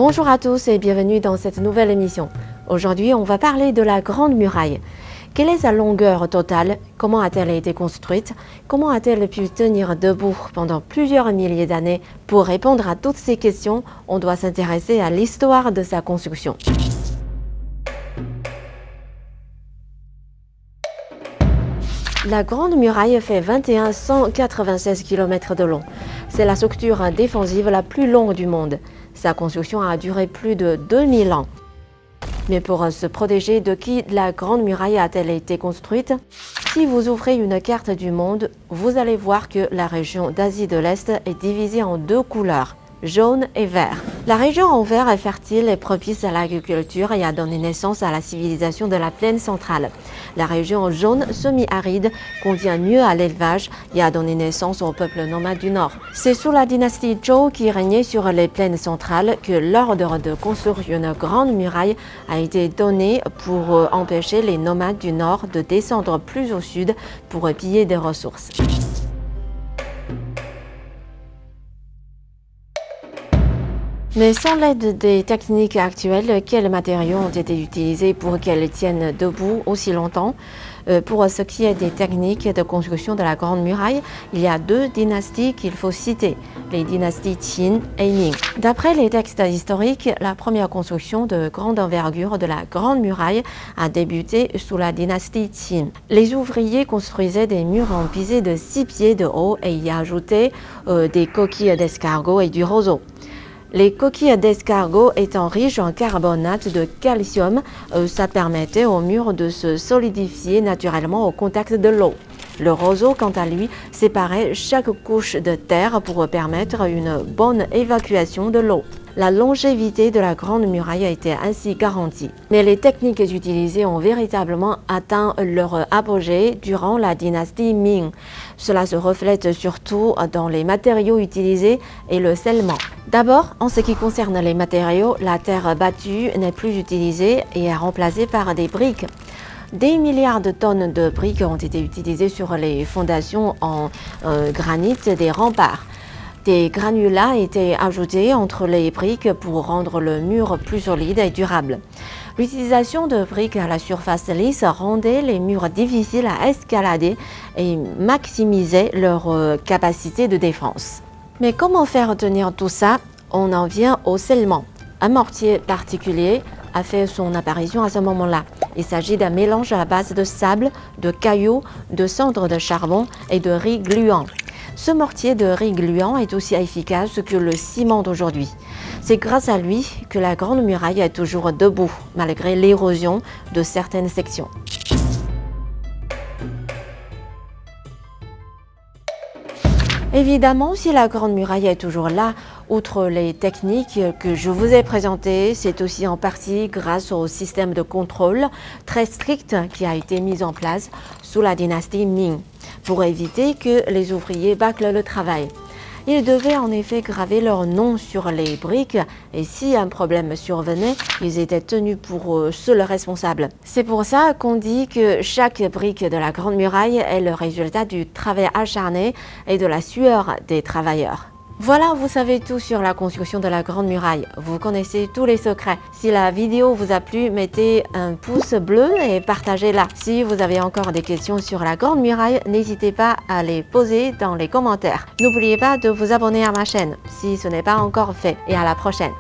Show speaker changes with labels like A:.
A: Bonjour à tous et bienvenue dans cette nouvelle émission. Aujourd'hui, on va parler de la Grande Muraille. Quelle est sa longueur totale? Comment a-t-elle été construite? Comment a-t-elle pu tenir debout pendant plusieurs milliers d'années? Pour répondre à toutes ces questions, on doit s'intéresser à l'histoire de sa construction. La Grande Muraille fait 196 km de long. C'est la structure défensive la plus longue du monde. Sa construction a duré plus de 2000 ans. Mais pour se protéger de qui la Grande Muraille a-t-elle été construite? Si vous ouvrez une carte du monde, vous allez voir que la région d'Asie de l'Est est divisée en deux couleurs, jaune et vert. La région en vert est fertile et propice à l'agriculture et a donné naissance à la civilisation de la plaine centrale. La région jaune semi-aride convient mieux à l'élevage et a donné naissance aux peuples nomades du Nord. C'est sous la dynastie Zhou qui régnait sur les plaines centrales que l'ordre de construire une grande muraille a été donné pour empêcher les nomades du Nord de descendre plus au sud pour piller des ressources. Mais sans l'aide des techniques actuelles, quels matériaux ont été utilisés pour qu'elles tiennent debout aussi longtemps? Pour ce qui est des techniques de construction de la Grande Muraille, il y a deux dynasties qu'il faut citer, les dynasties Qin et Ming. D'après les textes historiques, la première construction de grande envergure de la Grande Muraille a débuté sous la dynastie Qin. Les ouvriers construisaient des murs en pisé de 6 pieds de haut et y ajoutaient des coquilles d'escargot et du roseau. Les coquilles d'escargot étant riches en carbonate de calcium, ça permettait aux murs de se solidifier naturellement au contact de l'eau. Le roseau, quant à lui, séparait chaque couche de terre pour permettre une bonne évacuation de l'eau. La longévité de la Grande Muraille a été ainsi garantie. Mais les techniques utilisées ont véritablement atteint leur apogée durant la dynastie Ming. Cela se reflète surtout dans les matériaux utilisés et le scellement. D'abord, en ce qui concerne les matériaux, la terre battue n'est plus utilisée et est remplacée par des briques. Des milliards de tonnes de briques ont été utilisées sur les fondations en granit des remparts. Des granulats étaient ajoutés entre les briques pour rendre le mur plus solide et durable. L'utilisation de briques à la surface lisse rendait les murs difficiles à escalader et maximisait leur capacité de défense. Mais comment faire tenir tout ça? On en vient au scellement. Un mortier particulier a fait son apparition à ce moment-là. Il s'agit d'un mélange à base de sable, de cailloux, de cendres de charbon et de riz gluant. Ce mortier de riz gluant est aussi efficace que le ciment d'aujourd'hui. C'est grâce à lui que la Grande Muraille est toujours debout, malgré l'érosion de certaines sections. Évidemment, si la Grande Muraille est toujours là, outre les techniques que je vous ai présentées, c'est aussi en partie grâce au système de contrôle très strict qui a été mis en place sous la dynastie Ming, pour éviter que les ouvriers bâclent le travail. Ils devaient en effet graver leur nom sur les briques et si un problème survenait, ils étaient tenus pour seuls responsables. C'est pour ça qu'on dit que chaque brique de la Grande Muraille est le résultat du travail acharné et de la sueur des travailleurs. Voilà, vous savez tout sur la construction de la Grande Muraille. Vous connaissez tous les secrets. Si la vidéo vous a plu, mettez un pouce bleu et partagez-la. Si vous avez encore des questions sur la Grande Muraille, n'hésitez pas à les poser dans les commentaires. N'oubliez pas de vous abonner à ma chaîne si ce n'est pas encore fait. Et à la prochaine.